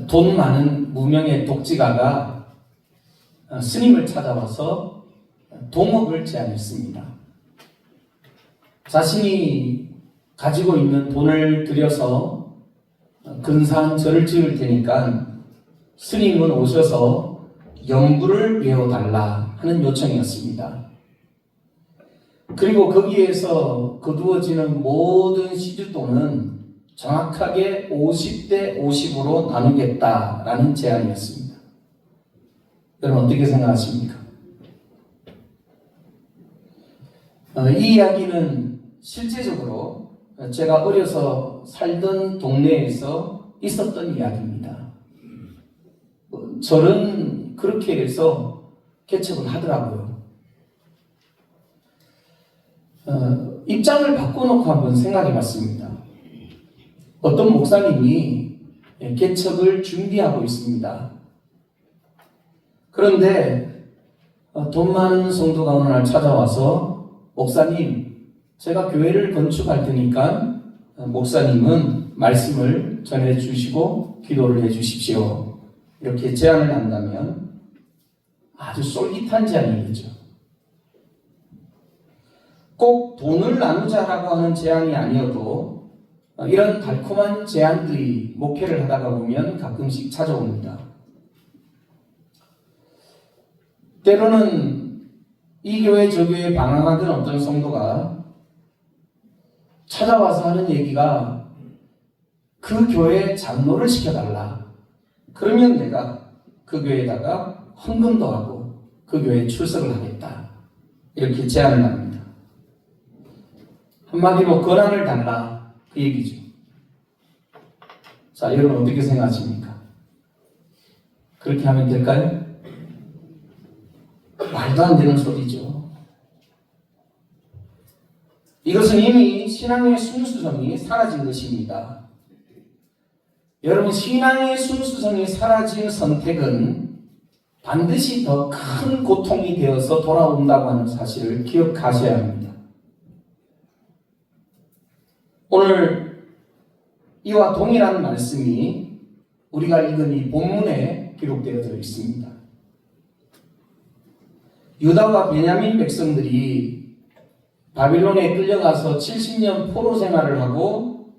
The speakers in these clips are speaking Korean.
돈 많은 무명의 독지가가 스님을 찾아와서 동업을 제안했습니다. 자신이 가지고 있는 돈을 들여서 근사한 절을 지을 테니까 스님은 오셔서 연부를 외워달라 하는 요청이었습니다. 그리고 거기에서 거두어지는 모든 시주돈은 정확하게 50대 50으로 나누겠다라는 제안이었습니다. 여러분 어떻게 생각하십니까? 이 이야기는 실제적으로 제가 어려서 살던 동네에서 있었던 이야기입니다. 절은 그렇게 해서 개척을 하더라고요. 입장을 바꿔놓고 한번 생각해 봤습니다. 어떤 목사님이 개척을 준비하고 있습니다. 그런데 돈 많은 성도가 어느 날 찾아와서 목사님, 제가 교회를 건축할 테니까 목사님은 말씀을 전해주시고 기도를 해주십시오. 이렇게 제안을 한다면 아주 쏠깃한 제안이겠죠. 꼭 돈을 나누자라고 하는 제안이 아니어도 이런 달콤한 제안들이 목회를 하다가 보면 가끔씩 찾아옵니다. 때로는 이 교회 저 교회 방황하던 어떤 성도가 찾아와서 하는 얘기가 그 교회 장로를 시켜달라. 그러면 내가 그 교회에다가 헌금도 하고 그 교회에 출석을 하겠다. 이렇게 제안을 합니다. 한마디로 권한을 달라. 그 얘기죠. 자, 여러분 어떻게 생각하십니까? 그렇게 하면 될까요? 말도 안 되는 소리죠. 이것은 이미 신앙의 순수성이 사라진 것입니다. 여러분, 신앙의 순수성이 사라진 선택은 반드시 더 큰 고통이 되어서 돌아온다고 하는 사실을 기억하셔야 합니다. 오늘 이와 동일한 말씀이 우리가 읽은 이 본문에 기록되어 있습니다. 유다와 베냐민 백성들이 바빌론에 끌려가서 70년 포로 생활을 하고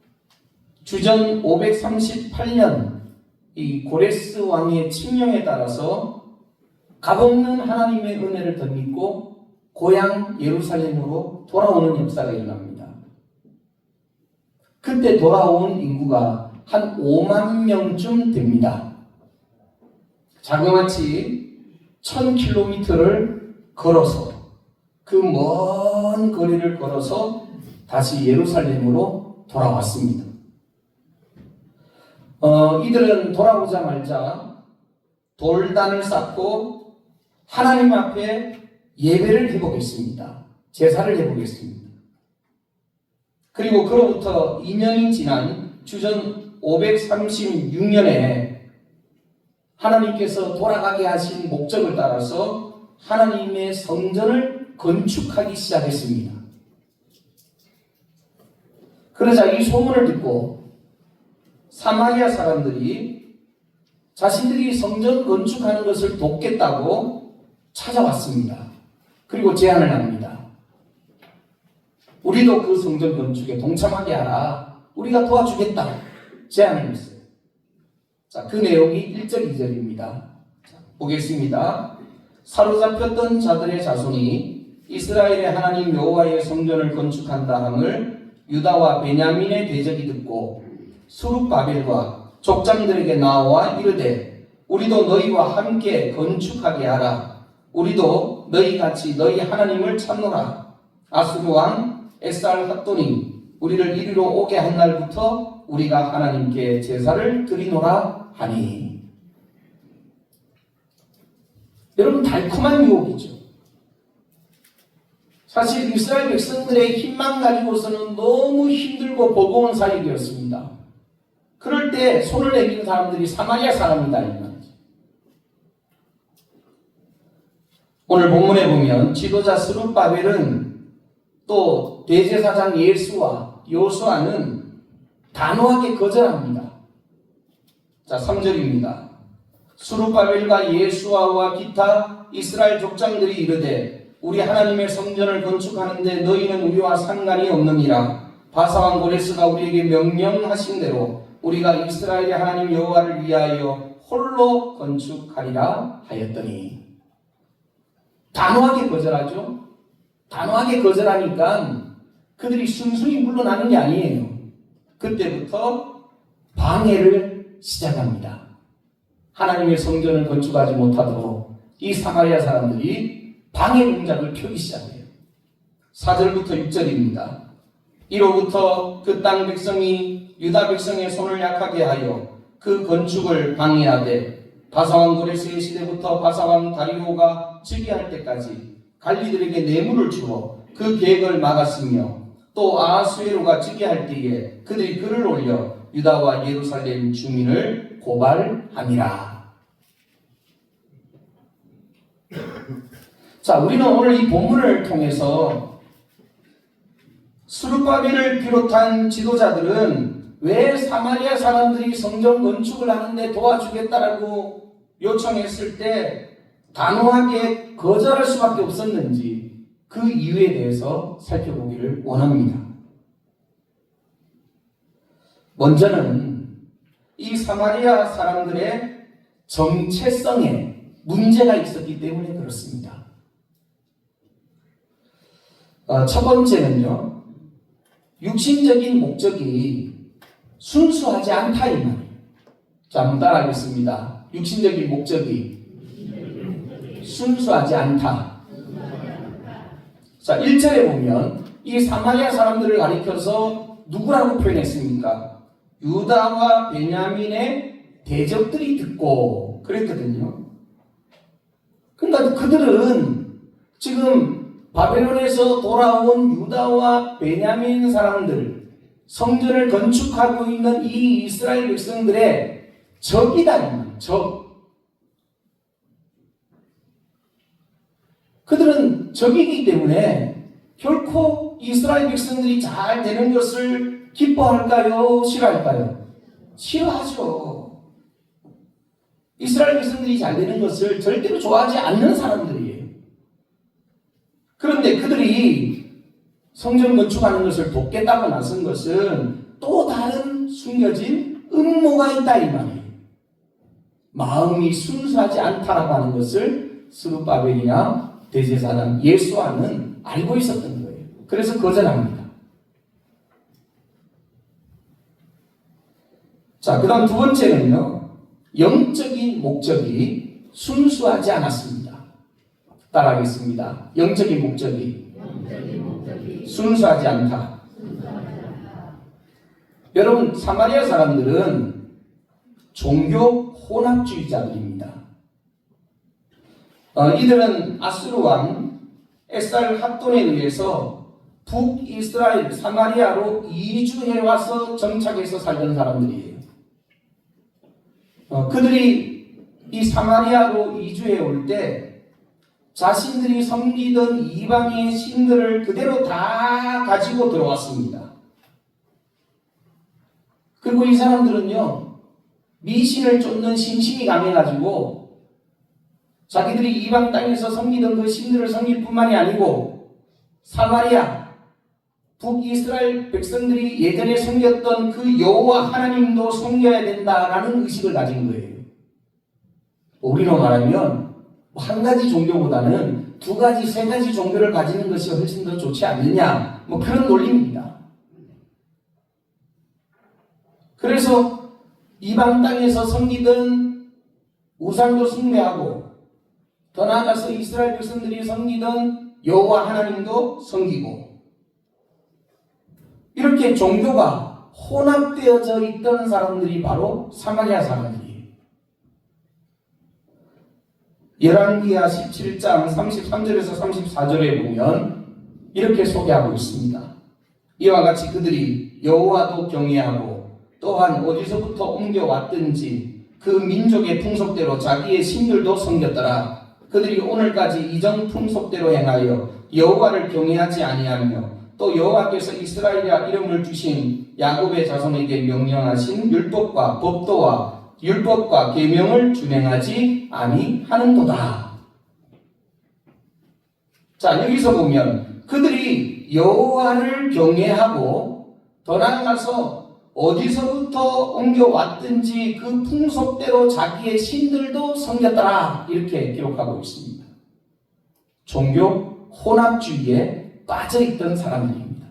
주전 538년 이 고레스 왕의 칙령에 따라서 값없는 하나님의 은혜를 덧입고 고향 예루살렘으로 돌아오는 역사가 일어납니다. 그때 돌아온 인구가 한 5만 명쯤 됩니다. 자그마치 1000km를 걸어서 그 먼 거리를 걸어서 다시 예루살렘으로 돌아왔습니다. 이들은 돌아오자마자 돌단을 쌓고 하나님 앞에 예배를 해보겠습니다. 제사를 해보겠습니다. 그리고 그로부터 2년이 지난 주전 536년에 하나님께서 돌아가게 하신 목적을 따라서 하나님의 성전을 건축하기 시작했습니다. 그러자 이 소문을 듣고 사마리아 사람들이 자신들이 성전 건축하는 것을 돕겠다고 찾아왔습니다. 그리고 제안을 합니다. 우리도 그 성전 건축에 동참하게 하라. 우리가 도와주겠다. 제안을 했어요. 자, 그 내용이 1절, 2절입니다. 자, 보겠습니다. 사로잡혔던 자들의 자손이 이스라엘의 하나님 여호와의 성전을 건축한다 함을 유다와 베냐민의 대적이 듣고 수룹바벨과 족장들에게 나와 이르되 우리도 너희와 함께 건축하게 하라. 우리도 너희같이 너희 하나님을 찾노라. 아수르 왕 에살핫돈이 우리를 이리로 오게 한 날부터 우리가 하나님께 제사를 드리노라 하니. 여러분, 달콤한 유혹이죠. 사실 이스라엘 백성들의 힘만 가지고서는 너무 힘들고 버거운 사역이었습니다. 그럴 때 손을 내미는 사람들이 사마리아 사람이다 이 말이죠. 오늘 본문에 보면 지도자 스룹바벨은 또 대제사장 예수와 요수아는 단호하게 거절합니다. 자, 3절입니다. 스룹바벨과 예수아와 기타 이스라엘 족장들이 이르되 우리 하나님의 성전을 건축하는데 너희는 우리와 상관이 없느니라. 바사왕 고레스가 우리에게 명령하신 대로 우리가 이스라엘의 하나님 여호와를 위하여 홀로 건축하리라 하였더니. 단호하게 거절하죠. 단호하게 거절하니까 그들이 순순히 물러나는 게 아니에요. 그때부터 방해를 시작합니다. 하나님의 성전을 건축하지 못하도록 이 사마리아 사람들이 방해 공작을 펴기 시작해요. 4절부터 6절입니다. 이로부터 그 땅 백성이 유다 백성의 손을 약하게 하여 그 건축을 방해하되 바사왕 고레스의 시대부터 바사왕 다리오가 즉위할 때까지 갈리들에게 뇌물을 주어 그 계획을 막았으며 또 아하수에로가 즉위할 때에 그들이 글을 올려 유다와 예루살렘 주민을 고발함이라. 자, 우리는 오늘 이 본문을 통해서 스룹바벨을 비롯한 지도자들은 왜 사마리아 사람들이 성전 건축을 하는데 도와주겠다라고 요청했을 때 단호하게 거절할 수밖에 없었는지 그 이유에 대해서 살펴보기를 원합니다. 먼저는 이 사마리아 사람들의 정체성에 문제가 있었기 때문에 그렇습니다. 첫 번째는요, 육신적인 목적이 순수하지 않다 이 말이에요. 자, 한번 따라하겠습니다. 육신적인 목적이 순수하지 않다. 자, 1절에 보면 이 사마리아 사람들을 가리켜서 누구라고 표현했습니까? 유다와 베냐민의 대적들이 듣고 그랬거든요. 그러니까 그들은 지금 바벨론에서 돌아온 유다와 베냐민 사람들, 성전을 건축하고 있는 이 이스라엘 백성들의 적이다. 적. 그들은 적이기 때문에 결코 이스라엘 백성들이 잘 되는 것을 기뻐할까요? 싫어할까요? 싫어하죠. 이스라엘 백성들이 잘 되는 것을 절대로 좋아하지 않는 사람들이에요. 그런데 그들이 성전 건축하는 것을 돕겠다고 나선 것은 또 다른 숨겨진 음모가 있다 이 말이에요. 마음이 순수하지 않다라고 하는 것을 스룹바벨이나 대제사장 예수아는 알고 있었던 거예요. 그래서 거절합니다. 자, 그 다음 두 번째는요, 영적인 목적이 순수하지 않았습니다. 따라하겠습니다. 영적인 목적이 순수하지 않다. 여러분, 사마리아 사람들은 종교 혼합주의자들입니다. 이들은 아수르 왕 에살 합돈에 의해서 북이스라엘 사마리아로 이주해 와서 정착해서 살던 사람들이에요. 그들이 이 사마리아로 이주해 올 때 자신들이 섬기던 이방의 신들을 그대로 다 가지고 들어왔습니다. 그리고 이 사람들은요, 미신을 쫓는 신심이 강해가지고 자기들이 이방 땅에서 섬기던 그 신들을 섬길 뿐만이 아니고 사마리아, 북이스라엘 백성들이 예전에 섬겼던 그 여호와 하나님도 섬겨야 된다라는 의식을 가진 거예요. 우리로 말하면 한 가지 종교보다는 두 가지, 세 가지 종교를 가지는 것이 훨씬 더 좋지 않느냐, 그런 논리입니다. 그래서 이방 땅에서 섬기던 우상도 숭배하고 더 나아가서 이스라엘 백성들이 섬기던 여호와 하나님도 섬기고 이렇게 종교가 혼합되어져 있던 사람들이 바로 사마리아 사람들이에요. 열왕기하 17장 33절에서 34절에 보면 이렇게 소개하고 있습니다. 이와 같이 그들이 여호와도 경외하고 또한 어디서부터 옮겨왔든지 그 민족의 풍속대로 자기의 신들도 섬겼더라. 그들이 오늘까지 이전 풍속대로 행하여 여호와를 경외하지 아니하며 또 여호와께서 이스라엘이라 이름을 주신 야곱의 자손에게 명령하신 율법과 법도와 율법과 계명을 준행하지 아니하는도다. 자, 여기서 보면 그들이 여호와를 경외하고 더 나아가서 어디서부터 옮겨왔든지 그 풍속대로 자기의 신들도 섬겼더라, 이렇게 기록하고 있습니다. 종교 혼합주의에 빠져있던 사람들입니다.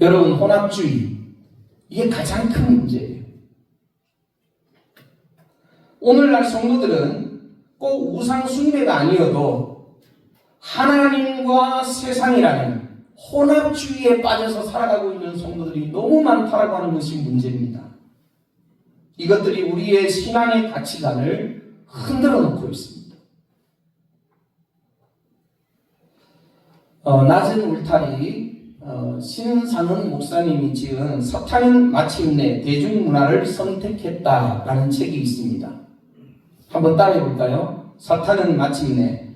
여러분, 혼합주의, 이게 가장 큰 문제예요. 오늘날 성도들은 꼭 우상 숭배가 아니어도 하나님과 세상이라는 혼합주의에 빠져서 살아가고 있는 성도들이 너무 많다라고 하는 것이 문제입니다. 이것들이 우리의 신앙의 가치관을 흔들어 놓고 있습니다. 낮은 울타리 신상은 목사님이 지은 사탄은 마침내 대중문화를 선택했다라는 책이 있습니다. 한번 따라해 볼까요? 사탄은 마침내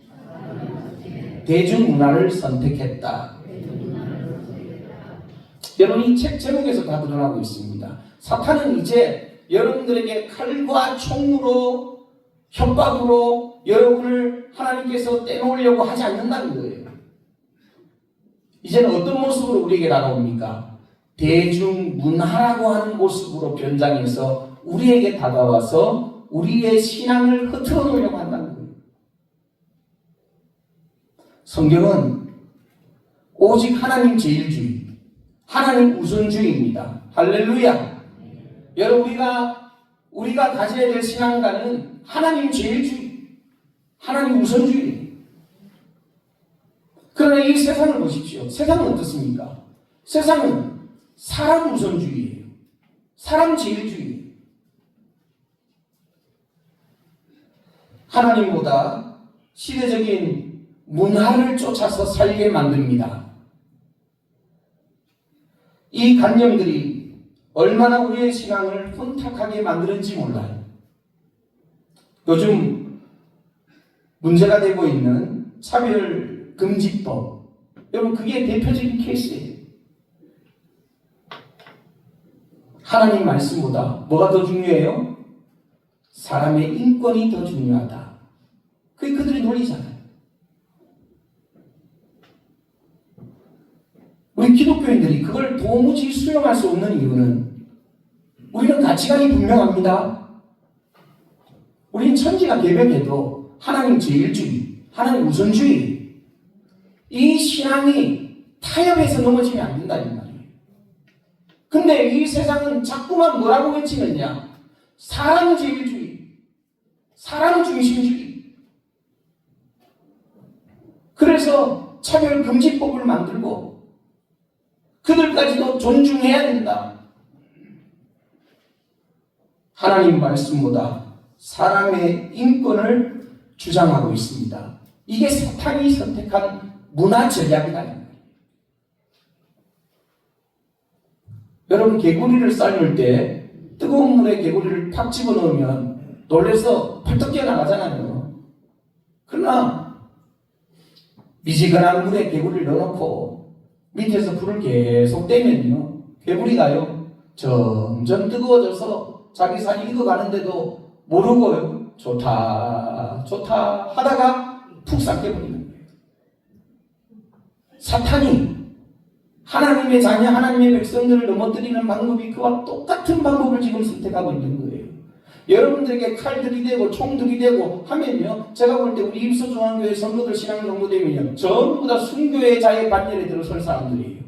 대중문화를 선택했다. 여러분, 이 책 제목에서 다 드러나고 있습니다. 사탄은 이제 여러분들에게 칼과 총으로, 협박으로 여러분을 하나님께서 떼놓으려고 하지 않는다는 거예요. 이제는 어떤 모습으로 우리에게 다가옵니까? 대중문화라고 하는 모습으로 변장해서 우리에게 다가와서 우리의 신앙을 흐트러 놓으려고 한다는 거예요. 성경은 오직 하나님 제일주의, 하나님 우선주의입니다. 할렐루야. 여러분, 우리가 가져야 될 신앙가는 하나님 제일주의, 하나님 우선주의. 그러나 이 세상을 보십시오. 세상은 어떻습니까? 세상은 사람 우선주의예요. 사람 제일주의. 하나님보다 시대적인 문화를 쫓아서 살게 만듭니다. 이 관념들이 얼마나 우리의 신앙을 혼탁하게 만드는지 몰라요. 요즘 문제가 되고 있는 차별금지법, 여러분, 그게 대표적인 케이스예요. 하나님 말씀보다 뭐가 더 중요해요? 사람의 인권이 더 중요하다. 그게 그들의 논리잖아요. 우리 기독교인들이 그걸 도무지 수용할 수 없는 이유는 우리는 가치관이 분명합니다. 우리는 천지가 개벽해도 하나님 제일주의, 하나님 우선주의, 이 신앙이 타협해서 넘어지면 안 된다는 말이에요. 근데 이 세상은 자꾸만 뭐라고 외치느냐? 사람 제일주의, 사람 중심주의. 그래서 차별금지법을 만들고 그들까지도 존중해야 된다. 하나님 말씀보다 사람의 인권을 주장하고 있습니다. 이게 사탄이 선택한 문화 전략이다. 여러분, 개구리를 삶을 때 뜨거운 물에 개구리를 팍 집어넣으면 놀라서 펄떡 뛰어나가잖아요. 그러나 미지근한 물에 개구리를 넣어놓고 밑에서 불을 계속 떼면요, 개구리가요 점점 뜨거워져서 자기 살이 익어가는데도 모르고요 좋다 좋다 하다가 푹 삭혀버리는 거예요. 사탄이 하나님의 자녀, 하나님의 백성들을 넘어뜨리는 방법이 그와 똑같은 방법을 지금 선택하고 있는 거예요. 여러분들에게 칼 들이대고 총 들이대고 하면요, 제가 볼 때 우리 입소중앙교회 성도들 신앙 정도 되면요, 전부 다 순교의 자의 반열에 들어설 사람들이에요.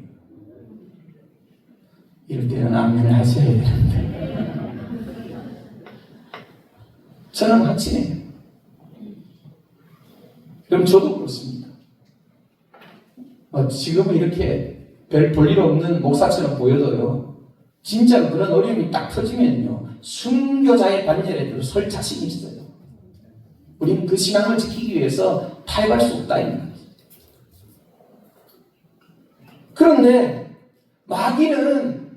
이럴 때는 아멘을 하셔야 되는데 저는 확신해요. 그럼 저도 그렇습니다. 지금은 이렇게 별 볼일 없는 목사처럼 보여도요, 진짜 그런 어려움이 딱 터지면요, 순교자의 반열에 들어설 자신이 있어요. 우리는 그 신앙을 지키기 위해서 타협할 수 없다, 이 말이에요. 그런데 마귀는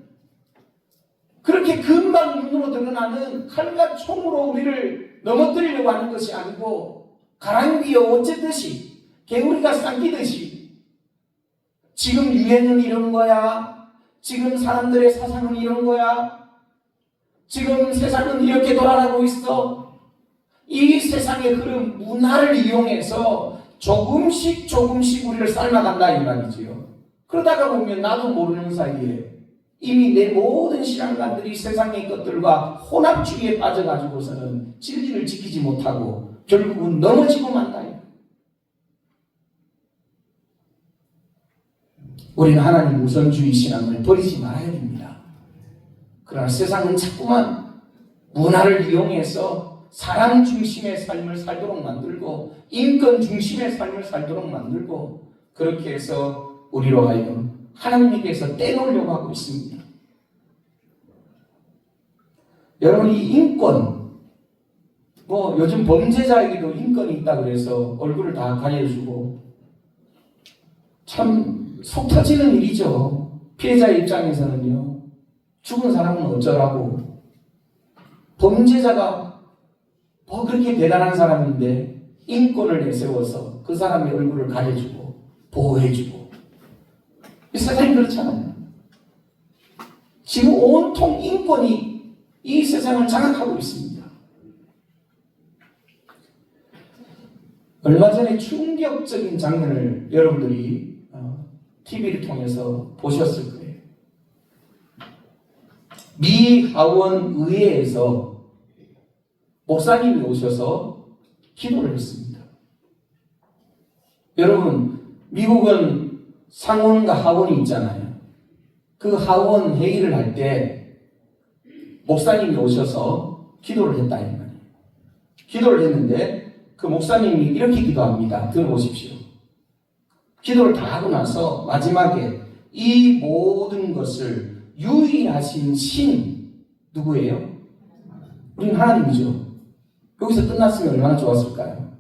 그렇게 금방 눈으로 드러나는 칼과 총으로 우리를 넘어뜨리려고 하는 것이 아니고, 가랑비에 어쨌듯이 개구리가 삼키듯이 지금 유행은 이런 거야, 지금 사람들의 사상은 이런 거야, 지금 세상은 이렇게 돌아가고 있어. 이 세상의 흐름, 문화를 이용해서 조금씩 우리를 삶아간다 이 말이지요. 그러다가 보면 나도 모르는 사이에 이미 내 모든 신앙관들이 세상의 것들과 혼합주의에 빠져가지고서는 진리를 지키지 못하고 결국은 넘어지고 만다. 우리는 하나님 우선주의 신앙을 버리지 말아야 됩니다. 그러나 세상은 자꾸만 문화를 이용해서 사람 중심의 삶을 살도록 만들고 인권 중심의 삶을 살도록 만들고 그렇게 해서 우리로 하여금 하나님께서 떼놓으려고 하고 있습니다. 여러분, 이 인권, 요즘 범죄자에게도 인권이 있다 그래서 얼굴을 다 가려주고 참 속 터지는 일이죠. 피해자 입장에서는요. 죽은 사람은 어쩌라고. 범죄자가 그렇게 대단한 사람인데 인권을 내세워서 그 사람의 얼굴을 가려주고 보호해주고. 이 세상이 그렇잖아요. 지금 온통 인권이 이 세상을 장악하고 있습니다. 얼마 전에 충격적인 장면을 여러분들이 TV를 통해서 보셨을 거예요. 미 하원 의회에서 목사님이 오셔서 기도를 했습니다. 여러분, 미국은 상원과 하원이 있잖아요. 그 하원 회의를 할 때 목사님이 오셔서 기도를 했다 이 말이에요. 기도를 했는데 그 목사님이 이렇게 기도합니다. 들어보십시오. 기도를 다 하고 나서 마지막에 이 모든 것을 유일하신 신 누구예요? 우리는 하나님이죠. 여기서 끝났으면 얼마나 좋았을까요?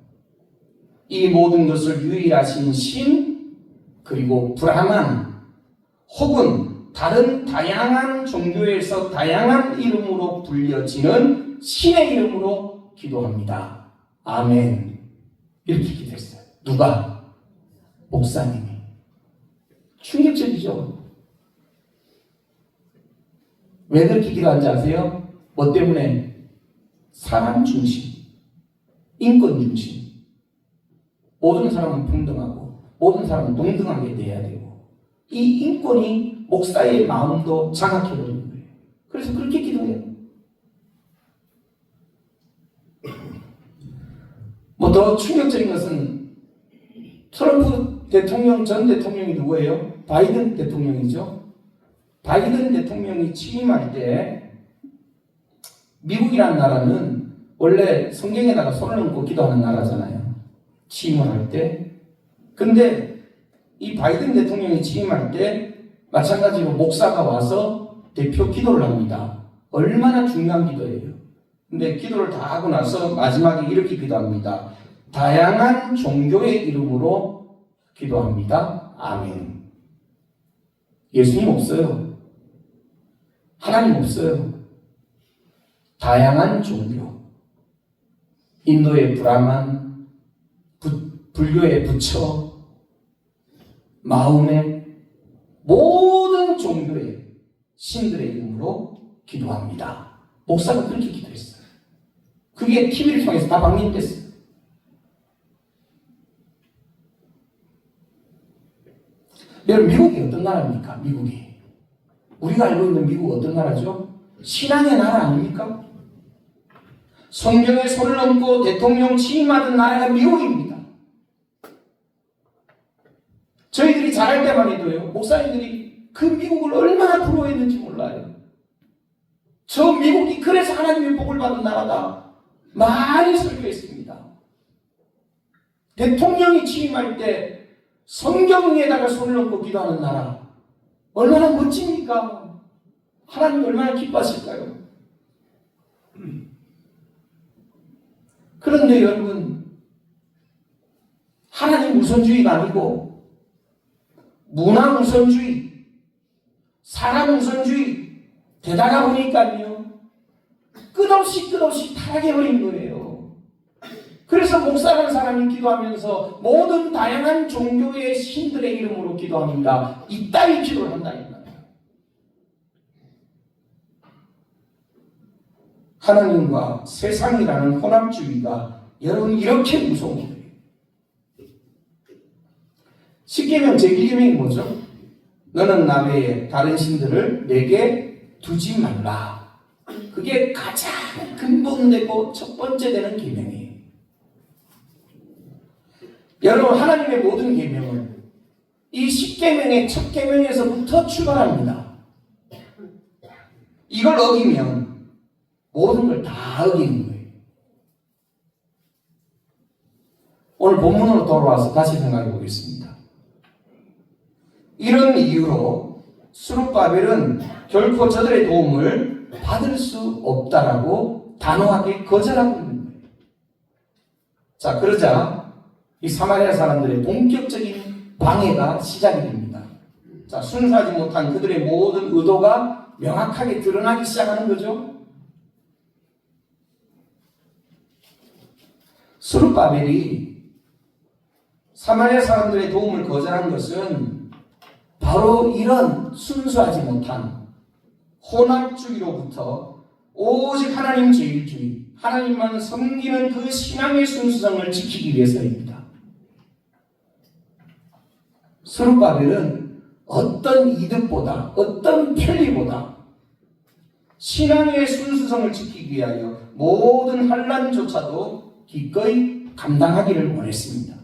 이 모든 것을 유일하신 신 그리고 브라만 혹은 다른 다양한 종교에서 다양한 이름으로 불려지는 신의 이름으로 기도합니다. 아멘. 이렇게 기도했어요. 누가? 목사님이. 충격적이죠. 왜 그렇게 기도하는지 아세요? 뭐 때문에? 사람 중심, 인권 중심. 모든 사람은 평등하고 모든 사람은 동등하게 돼야 되고 이 인권이 목사의 마음도 장악해버리는 거예요. 그래서 그렇게 기도해요. 더 충격적인 것은 트럼프 대통령 전 대통령이 누구예요? 바이든 대통령이죠. 바이든 대통령이 취임할 때 미국이라는 나라는 원래 성경에다가 손을 얹고 기도하는 나라잖아요. 취임을 할 때. 근데 이 바이든 대통령이 취임할 때 마찬가지로 목사가 와서 대표 기도를 합니다. 얼마나 중요한 기도예요. 근데 기도를 다 하고 나서 마지막에 이렇게 기도합니다. 다양한 종교의 이름으로 기도합니다. 아멘. 예수님 없어요. 하나님 없어요. 다양한 종교. 인도의 브라만, 불교의 부처, 마음의 모든 종교의 신들의 이름으로 기도합니다. 목사가 그렇게 기도했어요. 그게 TV를 통해서 다 방영됐어요. 여러분, 미국이 어떤 나라입니까? 미국이. 우리가 알고 있는 미국 어떤 나라죠? 신앙의 나라 아닙니까? 성경에 손을 얹고 대통령 취임하는 나라가 미국입니다. 저희들이 자랄 때만 해도요, 목사님들이 그 미국을 얼마나 부러워했는지 몰라요. 저 미국이 그래서 하나님의 복을 받은 나라다. 많이 설교했습니다. 대통령이 취임할 때 성경 위에다가 손을 얹고 기도하는 나라. 얼마나 멋집니까? 하나님 얼마나 기뻐하실까요? 그런데 여러분, 하나님 우선주의가 아니고 문화 우선주의, 사람 우선주의 되다가 보니까요, 끝없이 타락해버린 거예요. 그래서 목사라는 사람이 기도하면서 모든 다양한 종교의 신들의 이름으로 기도합니다. 이따위 기도를 한다 이 말이에요. 하나님과 세상이라는 혼합주의가 여러분 이렇게 무서운 거예요. 10계명 제1계명이 뭐죠? 너는 나 외에 다른 신들을 내게 두지 말라. 그게 가장 근본되고 첫 번째 되는 계명이에요. 여러분 하나님의 모든 계명은 이 10계명의 첫 계명에서부터 출발합니다. 이걸 어기면 모든 걸 다 어기는 거예요. 오늘 본문으로 돌아와서 다시 생각해 보겠습니다. 이런 이유로 스룹바벨은 결코 저들의 도움을 받을 수 없다라고 단호하게 거절하고 있는 거예요. 자, 그러자 이 사마리아 사람들의 본격적인 방해가 시작이 됩니다. 자, 순수하지 못한 그들의 모든 의도가 명확하게 드러나기 시작하는 거죠. 스룹바벨이 사마리아 사람들의 도움을 거절한 것은 바로 이런 순수하지 못한 혼합주의로부터 오직 하나님 제일주의, 하나님만 섬기는 그 신앙의 순수성을 지키기 위해서입니다. 스룹바벨은 어떤 이득보다, 어떤 편리보다 신앙의 순수성을 지키기 위하여 모든 환난조차도 기꺼이 감당하기를 원했습니다.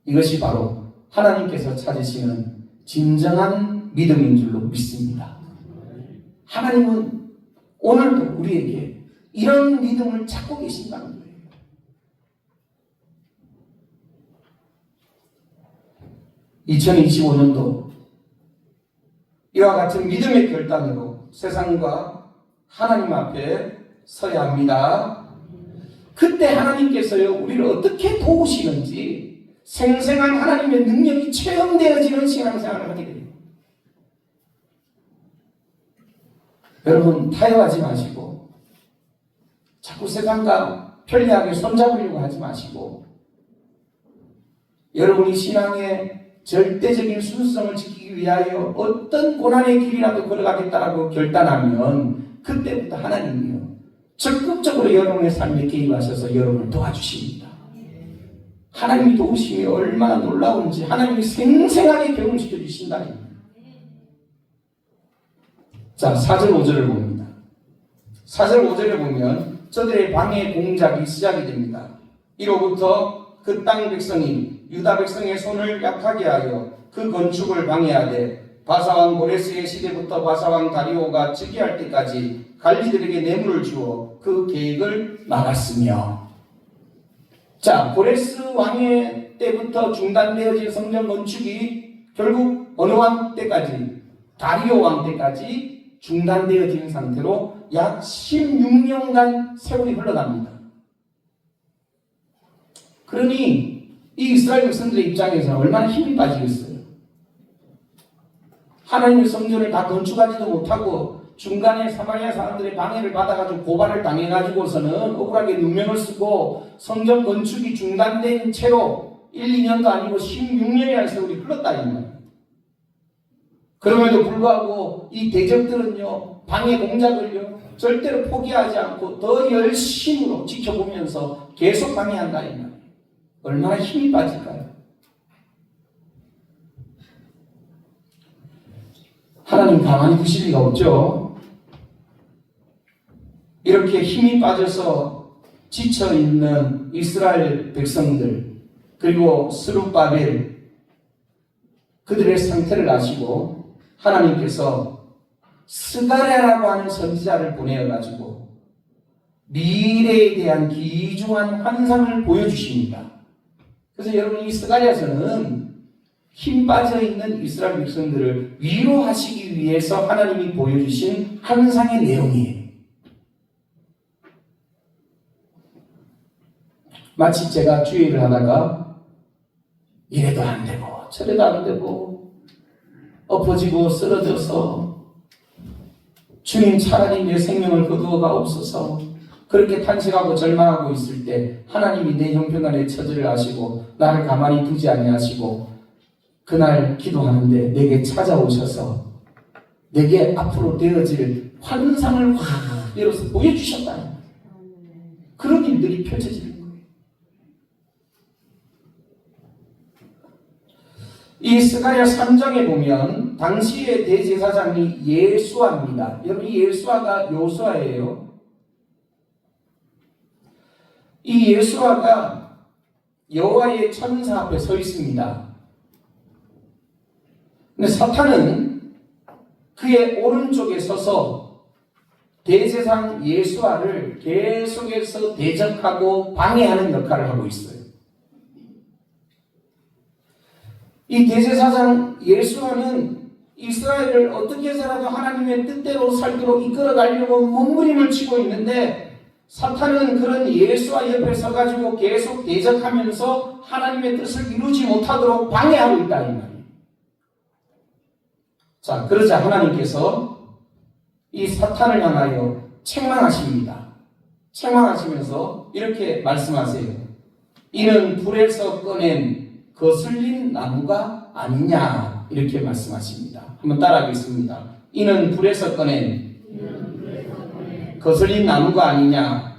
이것이 바로 하나님께서 찾으시는 진정한 믿음인 줄로 믿습니다. 하나님은 오늘도 우리에게 이런 믿음을 찾고 계신다는 거예요. (2025년도) 이와 같은 믿음의 결단으로 세상과 하나님 앞에 서야 합니다. 그때 하나님께서요 우리를 어떻게 도우시는지 생생한 하나님의 능력이 체험되어지는 신앙생활을 하게 됩니다. 여러분 타협하지 마시고 자꾸 세상과 편리하게 손잡으려고 하지 마시고 여러분이 신앙의 절대적인 순수성을 지키기 위하여 어떤 고난의 길이라도 걸어가겠다라고 결단하면 그때부터 하나님이요 적극적으로 여러분의 삶에 개입하셔서 여러분을 도와주십니다. 하나님이 도우심이 얼마나 놀라운지 하나님이 생생하게 경험시켜 주신다. 자, 4절 5절을 봅니다. 4절 5절을 보면 저들의 방해 공작이 시작이 됩니다. 이로부터 그 땅 백성이 유다 백성의 손을 약하게 하여 그 건축을 방해하되 바사왕 고레스의 시대부터 바사왕 다리오가 즉위할 때까지 갈리들에게 뇌물을 주어 그 계획을 막았으며. 자, 고레스 왕의 때부터 중단되어진 성전 건축이 결국 어느 왕 때까지? 다리오 왕 때까지 중단되어진 상태로 약 16년간 세월이 흘러갑니다. 그러니 이 이스라엘 백성들의 입장에서는 얼마나 힘이 빠지겠어요. 하나님의 성전을 다 건축하지도 못하고 중간에 사마리아 사람들의 방해를 받아가지고 고발을 당해가지고서는 억울하게 누명을 쓰고 성전 건축이 중단된 채로 1, 2년도 아니고 16년이라는 세월이 흘렀다 이 말이에요. 그럼에도 불구하고 이 대적들은요 방해 공작을요 절대로 포기하지 않고 더 열심으로 지켜보면서 계속 방해한다 이 말이에요. 얼마나 힘이 빠질까요? 하나님 가만히 두실 리가 없죠. 이렇게 힘이 빠져서 지쳐있는 이스라엘 백성들 그리고 스룹바벨 그들의 상태를 아시고 하나님께서 스가랴라고 하는 선지자를 보내어가지고 미래에 대한 귀중한 환상을 보여주십니다. 그래서 여러분 이 스가랴서는 힘 빠져있는 이스라엘 백성들을 위로하시기 위해서 하나님이 보여주신 환상의 내용이에요. 마치 제가 주의를 하다가 이래도 안 되고 저래도 안 되고 엎어지고 쓰러져서 주님 차라리 내 생명을 거두어가옵소서 그렇게 탄식하고 절망하고 있을 때 하나님이 내 형편간의 처지를 아시고 나를 가만히 두지 아니하시고 그날 기도하는데 내게 찾아오셔서 내게 앞으로 되어질 환상을 확 열어서 보여주셨다는 거예요. 그런 일들이 펼쳐지는 거예요. 이 스가랴 3장에 보면 당시의 대제사장이 예수아입니다. 여러분, 이 예수아가 요수아예요. 이 예수아가 여호와의 천사 앞에 서 있습니다. 근데 사탄은 그의 오른쪽에 서서 대제사장 예수아를 계속해서 대적하고 방해하는 역할을 하고 있어요. 이 대제사장 예수아는 이스라엘을 어떻게 해서라도 하나님의 뜻대로 살도록 이끌어가려고 몸부림을 치고 있는데, 사탄은 그런 예수아 옆에 서가지고 계속 대적하면서 하나님의 뜻을 이루지 못하도록 방해하고 있다, 이 말이에요. 자, 그러자 하나님께서 이 사탄을 향하여 책망하십니다. 책망하시면서 이렇게 말씀하세요. 이는 불에서 꺼낸 거슬린 나무가 아니냐, 이렇게 말씀하십니다. 한번 따라하겠습니다. 이는 불에서 꺼낸 거슬린 나무가 아니냐.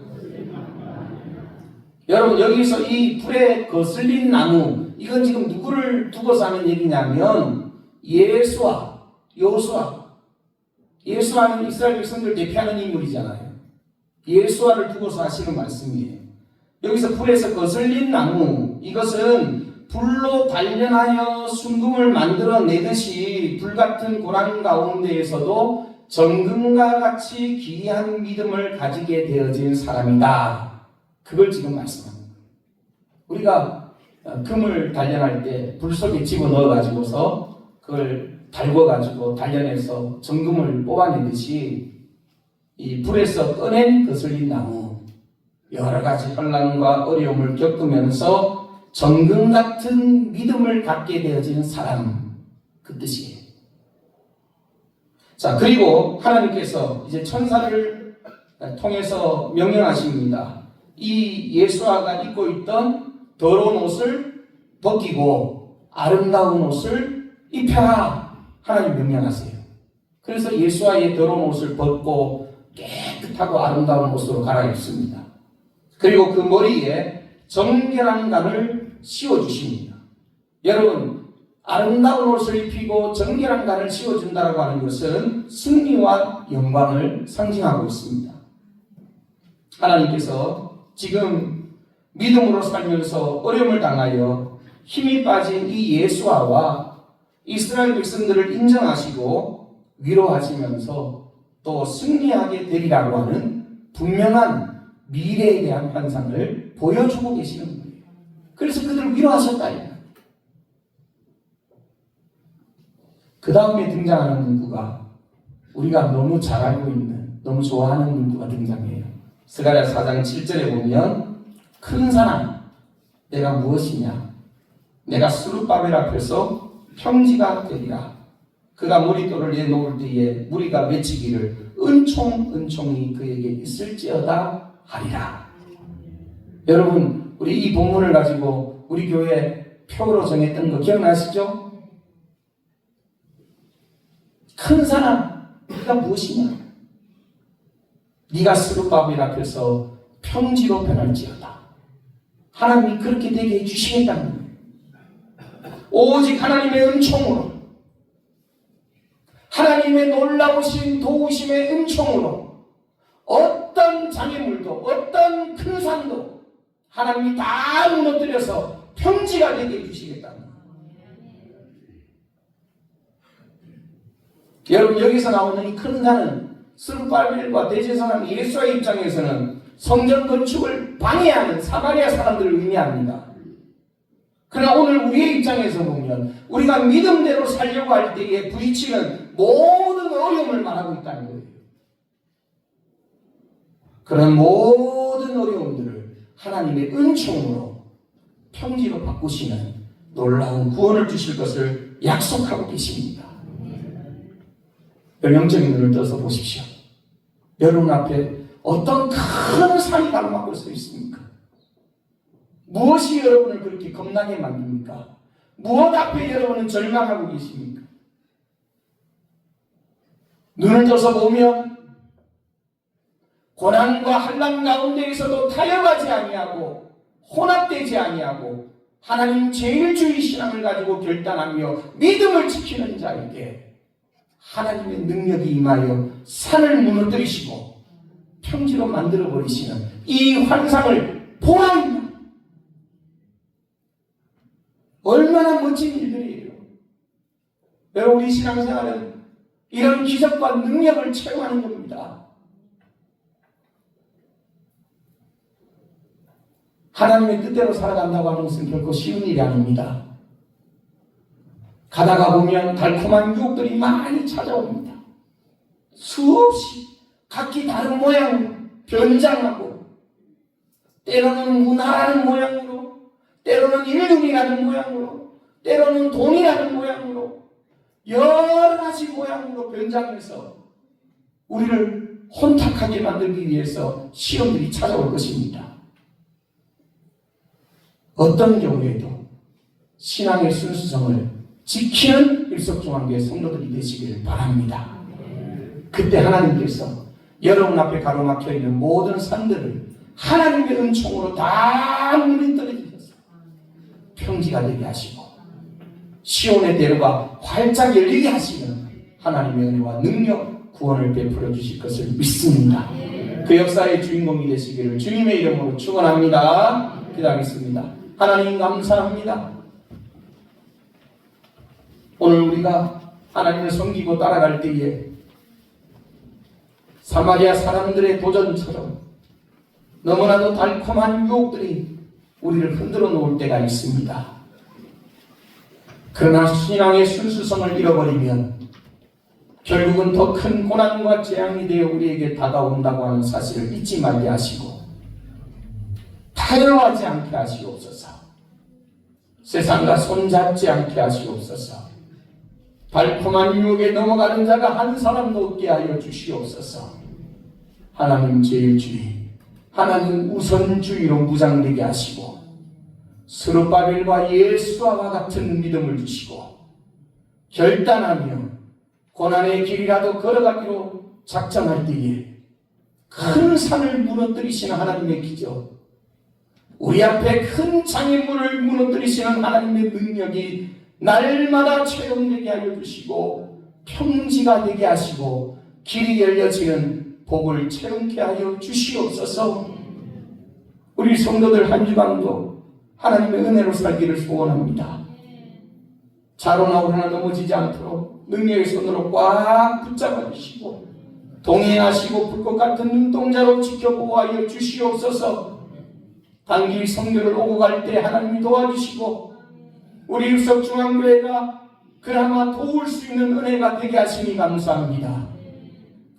여러분, 여기서 이 불에 거슬린 나무, 이건 지금 누구를 두고서 하는 얘기냐면 예수아, 요수아. 예수아는 이스라엘 백성들을 대표하는 인물이잖아요. 예수아를 두고서 하시는 말씀이에요. 여기서 불에서 거슬린 나무, 이것은 불로 단련하여 순금을 만들어내듯이 불같은 고난 가운데에서도 정금과 같이 귀한 믿음을 가지게 되어진 사람이다. 그걸 지금 말씀합니다. 우리가 금을 단련할 때 불 속에 집어넣어가지고서 그걸 달궈가지고 단련해서 정금을 뽑아내듯이 이 불에서 꺼낸 거슬린 나무, 여러 가지 혼란과 어려움을 겪으면서 정금 같은 믿음을 갖게 되어지는 사람, 그 뜻이에요. 자, 그리고 하나님께서 이제 천사를 통해서 명령하십니다. 이 예수아가 입고 있던 더러운 옷을 벗기고 아름다운 옷을 입혀라. 하나님 명령하세요. 그래서 예수아의 더러운 옷을 벗고 깨끗하고 아름다운 옷으로 갈아입습니다. 그리고 그 머리에 정결한 간을 씌워주십니다. 여러분, 아름다운 옷을 입히고 정결한 간을 씌워준다고 하는 것은 승리와 영광을 상징하고 있습니다. 하나님께서 지금 믿음으로 살면서 어려움을 당하여 힘이 빠진 이 예수아와 이스라엘 백성들을 인정하시고 위로하시면서 또 승리하게 되리라고 하는 분명한 미래에 대한 환상을 보여주고 계시는 거예요. 그래서 그들을 위로하셨다. 그 다음에 등장하는 문구가 우리가 너무 잘 알고 있는, 너무 좋아하는 문구가 등장해요. 스가랴 4장 7절에 보면 큰 사람, 내가 무엇이냐? 내가 스룹바벨 앞에서 평지가 되리라. 그가 머릿돌을 내놓을 때에 무리가 외치기를 은총이 그에게 있을지어다 하리라. 여러분, 우리 이 본문을 가지고 우리 교회 표로 정했던 거 기억나시죠? 큰 사람, 네가 무엇이냐? 네가 스룹바벨 앞에서 평지로 변할지어다. 하나님이 그렇게 되게 해주시겠다는 거예요. 오직 하나님의 은총으로, 하나님의 놀라우신 도우심의 은총으로 어떤 장애물도, 어떤 큰 산도 하나님이 다 무너뜨려서 평지가 되게 해주시겠다는 거예요. 여러분, 여기서 나오는 이 큰 산은 스룹바벨과 대제사장 예수아의 입장에서는 성전 건축을 방해하는 사마리아 사람들을 의미합니다. 그러나 오늘 우리의 입장에서 보면 우리가 믿음대로 살려고 할 때에 부딪히는 모든 어려움을 말하고 있다는 거예요. 그런 모든 어려움들을 하나님의 은총으로 평지로 바꾸시는 놀라운 구원을 주실 것을 약속하고 계십니다. 영적인 눈을 떠서 보십시오. 여러분 앞에 어떤 큰 산이 가로막고 서 있습니까? 무엇이 여러분을 그렇게 겁나게 만듭니까? 무엇 앞에 여러분은 절망하고 계십니까? 눈을 떠서 보면 고난과 환난 가운데에서도 타협하지 아니하고 혼합되지 아니하고 하나님 제일주의 신앙을 가지고 결단하며 믿음을 지키는 자에게 하나님의 능력이 임하여 산을 무너뜨리시고 평지로 만들어버리시는 이 환상을 보아입니다. 얼마나 멋진 일들이에요. 여러분, 우리 신앙생활은 이런 기적과 능력을 체험하는 겁니다. 하나님의 뜻대로 살아간다고 하는 것은 결코 쉬운 일이 아닙니다. 가다가 보면 달콤한 유혹들이 많이 찾아옵니다. 수없이 각기 다른 모양으로 변장하고 때로는 문화라는 모양으로, 때로는 인륜이라는 모양으로, 때로는 돈이라는 모양으로 여러 가지 모양으로 변장해서 우리를 혼탁하게 만들기 위해서 시험들이 찾아올 것입니다. 어떤 경우에도 신앙의 순수성을 지키는 일석중앙교회 성도들이 되시기를 바랍니다. 그때 하나님께서 여러분 앞에 가로막혀 있는 모든 산들을 하나님의 은총으로 다 물이 떨어지셔서 평지가 되게 하시고 시온의 대로가 활짝 열리게 하시는 하나님의 은혜와 능력, 구원을 베풀어 주실 것을 믿습니다. 그 역사의 주인공이 되시기를 주님의 이름으로 축원합니다. 기도하겠습니다. 하나님 감사합니다. 오늘 우리가 하나님을 섬기고 따라갈 때에 사마리아 사람들의 도전처럼 너무나도 달콤한 유혹들이 우리를 흔들어 놓을 때가 있습니다. 그러나 신앙의 순수성을 잃어버리면 결국은 더 큰 고난과 재앙이 되어 우리에게 다가온다고 하는 사실을 잊지 말게 하시고 타협하지 않게 하시옵소서. 세상과 손잡지 않게 하시옵소서. 달콤한 유혹에 넘어가는 자가 한 사람도 없게 하여 주시옵소서. 하나님 제일주의, 하나님 우선주의로 무장되게 하시고 스룹바벨과 예수와 같은 믿음을 주시고 결단하며 고난의 길이라도 걸어가기로 작정할 때에 큰 산을 무너뜨리시는 하나님의 기적, 우리 앞에 큰 장애물을 무너뜨리시는 하나님의 능력이 날마다 체험되게 하여 주시고 평지가 되게 하시고 길이 열려지는 복을 체험케 하여 주시옵소서. 우리 성도들 한 주간도 하나님의 은혜로 살기를 소원합니다. 자로나 오르나 넘어지지 않도록 능력의 손으로 꽉 붙잡아 주시고 동행하시고 불꽃 같은 눈동자로 지켜보아여 주시옵소서. 단기 성교를 오고 갈 때 하나님이 도와주시고 우리 육석중앙교회가 그나마 도울 수 있는 은혜가 되게 하시니 감사합니다.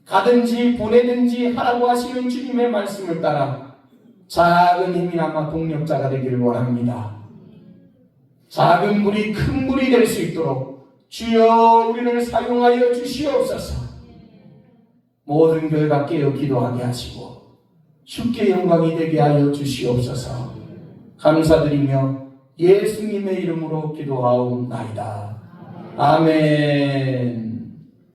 가든지 보내든지 하라고 하시는 주님의 말씀을 따라 작은 힘이나마 동력자가 되기를 원합니다. 작은 불이 큰 불이 될 수 있도록 주여 우리를 사용하여 주시옵소서. 모든 교회가 깨어 기도하게 하시고 주께 영광이 되게 하여 주시옵소서. 감사드리며 예수님의 이름으로 기도하옵나이다. 아멘.